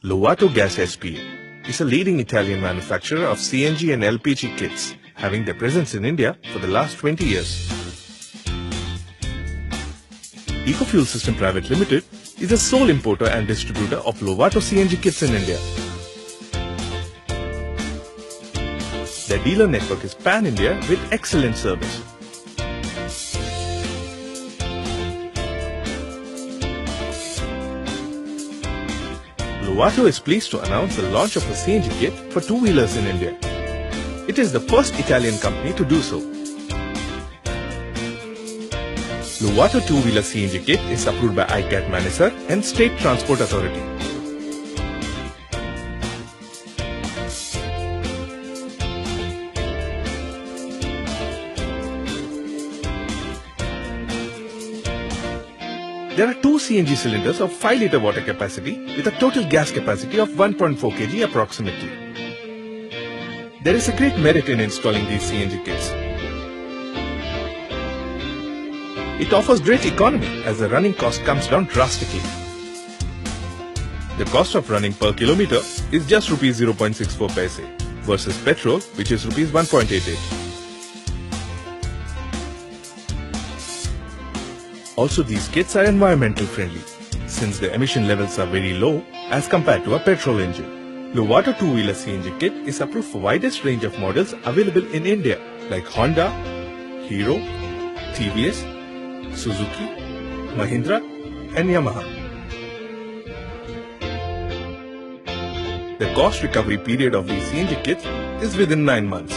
Lovato Gas SPA is a leading Italian manufacturer of CNG and LPG kits, having their presence in India for the last 20 years. EcoFuel System Private Limited is the sole importer and distributor of Lovato CNG kits in India. Their dealer network is pan-India with excellent service. Lovato is pleased to announce the launch of a CNG kit for two-wheelers in India. It is the first Italian company to do so. Lovato two-wheeler CNG kit is approved by ICAT Manesar and State Transport Authority. There are two CNG cylinders of 5-litre water capacity with a total gas capacity of 1.4 kg approximately. There is a great merit in installing these CNG kits. It offers great economy as the running cost comes down drastically. The cost of running per kilometer is just Rs 0.64 paise versus petrol, which is Rs 1.88. Also, these kits are environmental friendly, since the emission levels are very low as compared to a petrol engine. Lovato two-wheeler CNG kit is approved for widest range of models available in India like Honda, Hero, TVS, Suzuki, Mahindra and Yamaha. The cost recovery period of these CNG kits is within 9 months.